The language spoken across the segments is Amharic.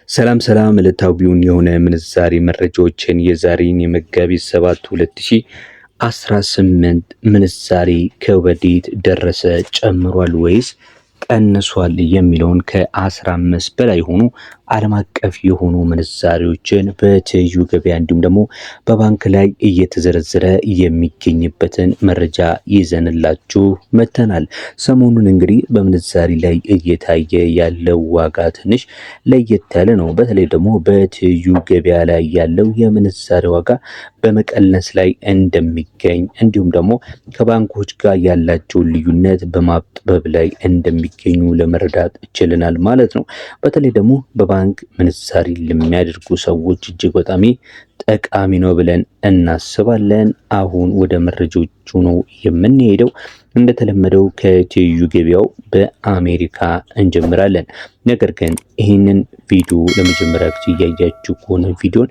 ሰላም ሰላም ዕለታዊውን የሆነ ምንዛሬ መረጃዎችን የዛሬን የመጋቢት 7 2018 ምንዛሬ ከወዴት ደረሰ ጨምሯል ወይስ ቀንሷል የሚለውን ከ15 በላይ ሆኑ ዓለም አቀፍ የሆኑ ምንዛሬዎችን በትይዩ ገበያ እንዲሁም ደግሞ በባንክ ላይ እየተዘረዘረ የሚገኝበትን መረጃ ይዘንላችሁ መተናል። ሰሞኑን እንግዲህ በምንዛሬ ላይ እየታየ ያለው ዋጋ ትንሽ ለየት ያለ ነው። በተለይ ደግሞ በትይዩ ገበያ ላይ ያለው የምንዛሬ ዋጋ በመቀነስ ላይ እንደሚገኝ እንዲሁም ደግሞ ከባንኮች ጋር ያላቸውን ልዩነት በማጥበብ ላይ እንደሚገኙ ለመረዳት ችለናል ማለት ነው። በተለይ ደግሞ በባንክ ምንዛሪ ለሚያደርጉ ሰዎች እጅግ በጣም ጠቃሚ ነው ብለን እናስባለን። አሁን ወደ መረጃዎቹ ነው የምንሄደው። እንደተለመደው ከትይዩ ገበያው በአሜሪካ እንጀምራለን። ነገር ግን ይህንን ቪዲዮ ለመጀመሪያ ጊዜ እያያችሁ ከሆነ ቪዲዮን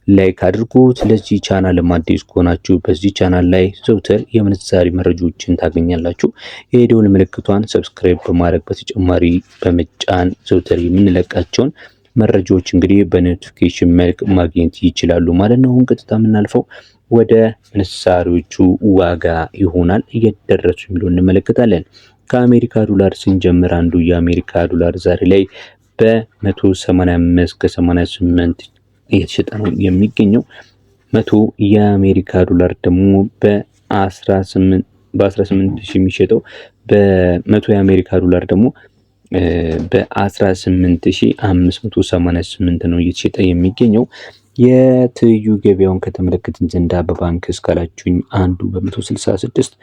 ላይክ አድርጉት። ለዚህ ቻናል አዲስ ከሆናችሁ በዚህ ቻናል ላይ ዘውትር የምንዛሬ መረጃዎችን ታገኛላችሁ። የቪዲዮውን ምልክቷን ሰብስክራይብ በማድረግ በተጨማሪ በመጫን ዘውትር የምንለቃቸውን መረጃዎች እንግዲህ በኖቲፊኬሽን መልክ ማግኘት ይችላሉ ማለት ነው። አሁን ቀጥታ የምናልፈው ወደ ምንዛሬዎቹ ዋጋ ይሆናል። እየደረሱ የሚለው እንመለከታለን። ከአሜሪካ ዶላር ስንጀምር አንዱ የአሜሪካ ዶላር ዛሬ ላይ በ185 ከ88 እየተሸጠ ነው የሚገኘው። 100 የአሜሪካ ዶላር ደግሞ በ18 ሺህ የሚሸጠው በ100 የአሜሪካ ዶላር ደግሞ በ18588 ነው እየተሸጠ የሚገኘው። የትይዩ ገበያውን ከተመለከትን ዘንዳ በባንክ እስካላችሁኝ አንዱ በ166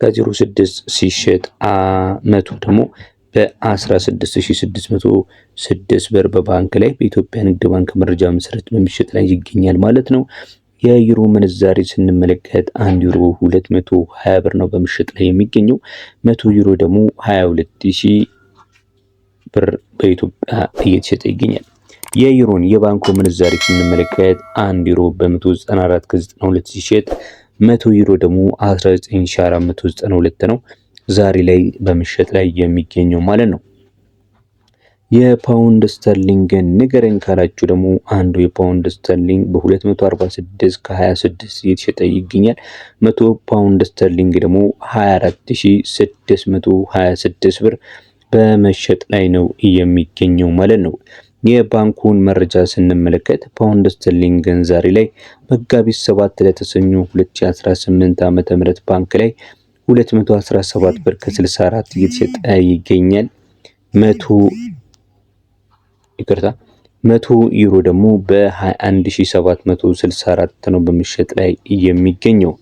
ከ06 ሲሸጥ 100 ደግሞ በ16606 ብር በባንክ ላይ በኢትዮጵያ ንግድ ባንክ መረጃ መሰረት በሚሸጥ ላይ ይገኛል ማለት ነው። የዩሮ ምንዛሬ ስንመለከት 1 ዩሮ 220 ብር ነው በሚሸጥ ላይ የሚገኘው። 100 ዩሮ ደግሞ 22000 ብር በኢትዮጵያ እየተሸጠ ይገኛል። የዩሮን የባንኩ ምንዛሬ ስንመለከት 1 ዩሮ በ194 ከ92 ሲሸጥ 100 ዩሮ ደግሞ 19492 ነው ዛሬ ላይ በምሽት ላይ የሚገኘው ማለት ነው። የፓውንድ ስተርሊንግን ንገረኝ ካላችሁ ደግሞ አንዱ የፓውንድ ስተርሊንግ በ246 ከ26 እየተሸጠ ይገኛል። 100 ፓውንድ ስተርሊንግ ደግሞ 24626 ብር በመሸጥ ላይ ነው የሚገኘው ማለት ነው። የባንኩን መረጃ ስንመለከት ፓውንድ ስተርሊንግን ዛሬ ላይ መጋቢት 7 ለተሰኙ 2018 ዓ.ም ባንክ ላይ 217 ብር ከ64 እየተሸጠ ይገኛል። 100 ዩሮ ደግሞ በ21764 ነው በመሸጥ ላይ የሚገኘው።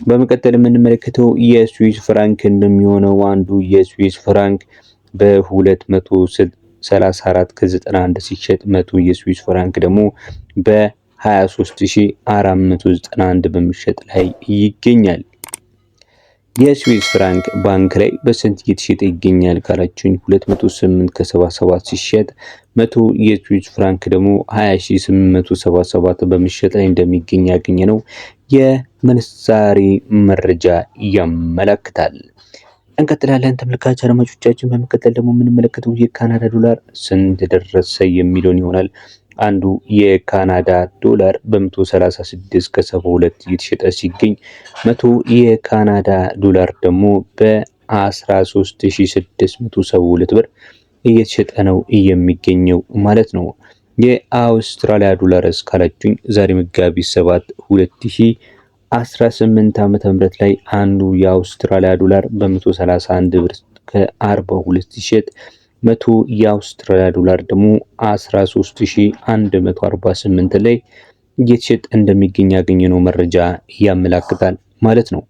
በመቀጠል የምንመለከተው የስዊስ ፍራንክ እንደሚሆነው አንዱ የስዊስ ፍራንክ በ234 ከ91 ሲሸጥ 100 የስዊስ ፍራንክ ደግሞ በ23491 በመሸጥ ላይ ይገኛል። የስዊስ ፍራንክ ባንክ ላይ በስንት እየተሸጠ ይገኛል ካላችሁኝ 208 ከ77 ሲሸጥ 100 የስዊስ ፍራንክ ደግሞ 20877 በመሸጥ ላይ እንደሚገኝ ያገኘ ነው የምንዛሬ መረጃ ያመለክታል። እንቀጥላለን ተመልካች አድማጮቻችን። በመቀጠል ደግሞ የምንመለከተው የካናዳ ዶላር ስንት ደረሰ የሚለውን ይሆናል። አንዱ የካናዳ ዶላር በ136 ከ72 እየተሸጠ ሲገኝ 100 የካናዳ ዶላር ደግሞ በ13672 ብር እየተሸጠ ነው የሚገኘው ማለት ነው። የአውስትራሊያ ዶላር እስካላችሁኝ ዛሬ መጋቢት 7 2018 ዓ.ም ላይ አንዱ የአውስትራሊያ ዶላር በ131 ብር ከ42 ሲሸጥ 100 የአውስትራሊያ ዶላር ደግሞ 13148 ላይ እየተሸጠ እንደሚገኝ ያገኘነው መረጃ ያመለክታል ማለት ነው።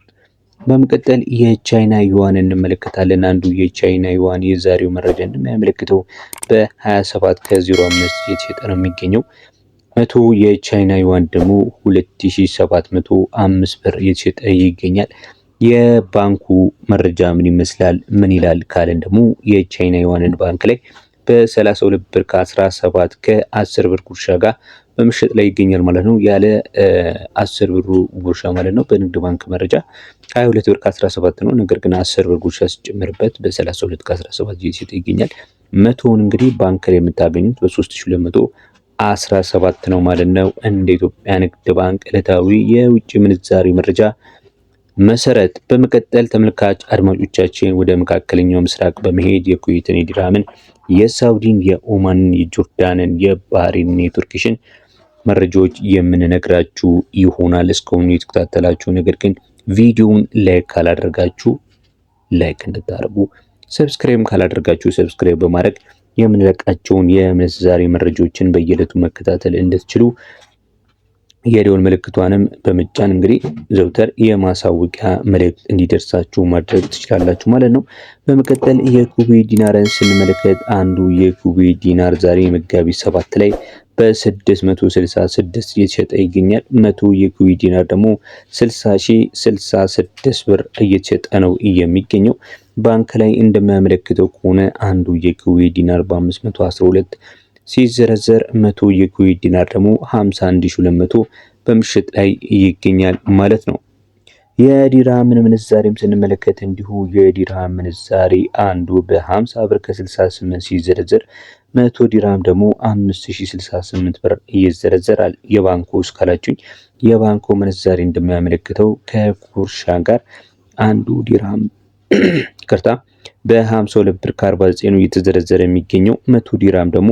በመቀጠል የቻይና ዩዋን እንመለከታለን። አንዱ የቻይና ዩዋን የዛሬው መረጃ እንደሚያመለክተው በ27 ከ05 እየተሸጠ ነው የሚገኘው። 100 የቻይና ዩዋን ደግሞ 2705 ብር እየተሸጠ ይገኛል። የባንኩ መረጃ ምን ይመስላል ምን ይላል ካለን ደግሞ የቻይና ዩዋንን ባንክ ላይ በ32 ብር ከ17 ከ10 ብር ጉርሻ ጋር በመሸጥ ላይ ይገኛል ማለት ነው። ያለ 10 ብሩ ጉርሻ ማለት ነው። በንግድ ባንክ መረጃ 22 ብር ከ17 ነው። ነገር ግን 10 ብር ጉርሻ ሲጨመርበት በ32 ከ17 እየተሸጠ ይገኛል። 100ውን እንግዲህ ባንክ ላይ የምታገኙት በ3200 17 ነው ማለት ነው እንደ ኢትዮጵያ ንግድ ባንክ ዕለታዊ የውጭ ምንዛሪ መረጃ መሰረት። በመቀጠል ተመልካች አድማጮቻችን ወደ መካከለኛው ምስራቅ በመሄድ የኩዌትን፣ የዲራምን፣ የሳውዲን፣ የኦማንን፣ የጆርዳንን፣ የባህሬንን፣ የቱርኪሽን መረጃዎች የምንነግራችሁ ይሆናል። እስካሁን የተከታተላችሁ ነገር ግን ቪዲዮውን ላይክ ካላደረጋችሁ ላይክ እንድታደርጉ፣ ሰብስክራይብ ካላደረጋችሁ ሰብስክራይብ በማድረግ የምንለቃቸውን የምንዛሬ መረጃዎችን በየዕለቱ መከታተል እንድትችሉ የደወል ምልክቷንም በመጫን እንግዲህ ዘውትር የማሳወቂያ መልእክት እንዲደርሳችሁ ማድረግ ትችላላችሁ ማለት ነው። በመቀጠል የኩዌት ዲናርን ስንመለከት አንዱ የኩዌት ዲናር ዛሬ መጋቢት 7 ላይ በ666 እየተሸጠ ይገኛል። 100 የኩዌት ዲናር ደግሞ 60,066 ብር እየተሸጠ ነው የሚገኘው። ባንክ ላይ እንደሚያመለክተው ከሆነ አንዱ የኩዌት ዲናር በ512 ሲዘረዘር 100 የኩዌት ዲናር ደግሞ 51200 በምሽት ላይ ይገኛል ማለት ነው። የዲርሃምን ምንዛሬም ስንመለከት እንዲሁ የዲርሃም ምንዛሬ አንዱ በ50 ብር ከ68 ሲዘረዘር 100 ዲርሃም ደግሞ 5068 ብር ይዘረዘራል። የባንኩ እስካላችሁኝ የባንኩ ምንዛሬ እንደሚያመለክተው ከኩርሻ ጋር አንዱ ዲርሃም ቅርታ በ52 ብር ከ49 ነው እየተዘረዘረ የሚገኘው። 100 ዲርሃም ደግሞ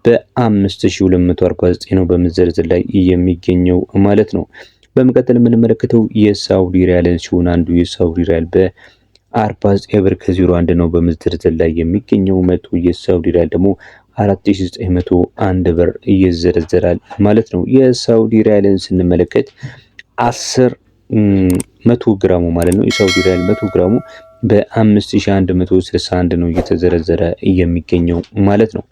በ5249 ነው በመዘርዘር ላይ የሚገኘው ማለት ነው። በመቀጠል የምንመለከተው የሳውዲ ሪያልን ሲሆን አንዱ የሳውዲ ሪያል በ49 ብር ከ01 ነው በመዘርዘር ላይ የሚገኘው። 100 የሳውዲ ሪያል ደግሞ 4901 ብር ይዘረዘራል ማለት ነው። የሳውዲ ሪያልን ስንመለከት 100 ግራሙ ማለት ነው የሳውዲ ሪያል 100 ግራሙ በ5161 ነው እየተዘረዘረ የሚገኘው ማለት ነው።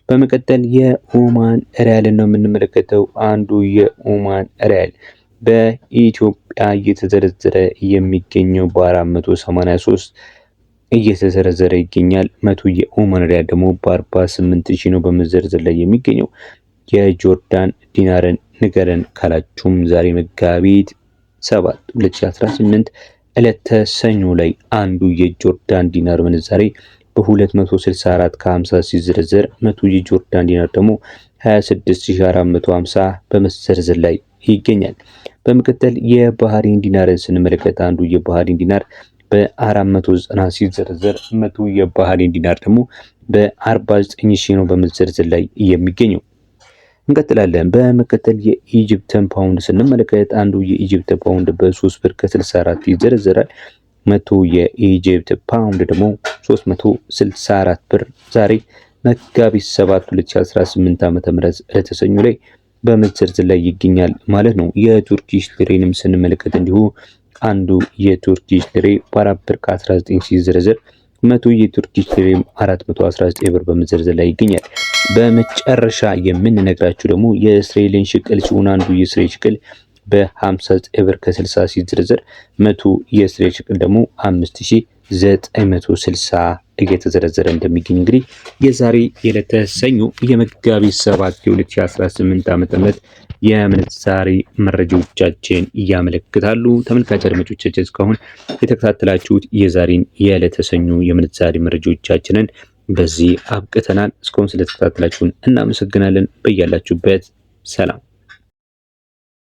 በመቀጠል የኦማን ሪያልን ነው የምንመለከተው። አንዱ የኦማን ሪያል በኢትዮጵያ እየተዘረዘረ የሚገኘው በ483 እየተዘረዘረ ይገኛል። 100 የኦማን ሪያል ደግሞ በ48000 ነው በመዘርዘር ላይ የሚገኘው። የጆርዳን ዲናርን ንገረን ካላችሁም ዛሬ መጋቢት 7 2018 ዕለተ ሰኞ ላይ አንዱ የጆርዳን ዲናር ምንዛሬ በ264 ከ50 ሲዘረዘር 100 የጆርዳን ዲናር ደግሞ 26450 በመዘርዘር ላይ ይገኛል። በመቀጠል የባህሬን ዲናርን ስንመለከት አንዱ የባህሬን ዲናር በ490 ሲዘረዘር 100 የባህሬን ዲናር ደግሞ በ49000 ነው በመዘርዘር ላይ የሚገኘው። እንቀጥላለን። በመቀጠል የኢጂፕትን ፓውንድ ስንመለከት አንዱ የኢጂፕት ፓውንድ በ3 ብር ከ64 ይዘረዘራል። 100 የኢጂፕት ፓውንድ ደግሞ 364 ብር ዛሬ መጋቢት 7 2018 ዓ.ም ለተሰኙ ላይ በመዘርዘር ላይ ይገኛል ማለት ነው። የቱርኪሽ ሊሬንም ስንመለከት እንዲሁ አንዱ የቱርኪሽ ሊሬ በ4 ብር ከ19 ሲዘረዘር 100 የቱርኪሽ ሊሬም 419 ብር በመዘርዘር ላይ ይገኛል። በመጨረሻ የምንነግራችሁ ደግሞ የእስራኤልን ሽቅል ሲሆን አንዱ የእስራኤል ሽቅል በ59 ብር ከ60 ሲዘረዘር 100 የእስራኤል ሽቅል ደግሞ 5960 እየተዘረዘረ እንደሚገኝ እንግዲህ የዛሬ የዕለተ ሰኞ የመጋቢት 7 2018 ዓ.ም የምንዛሬ መረጃዎቻችን ያመለክታሉ። ተመልካች አድማጮቻችን እስካሁን የተከታተላችሁት የዛሬን የዕለተ ሰኞ የምንዛሬ መረጃዎቻችንን በዚህ አብቅተናል። እስካሁን ስለተከታተላችሁን እናመሰግናለን። በያላችሁበት ሰላም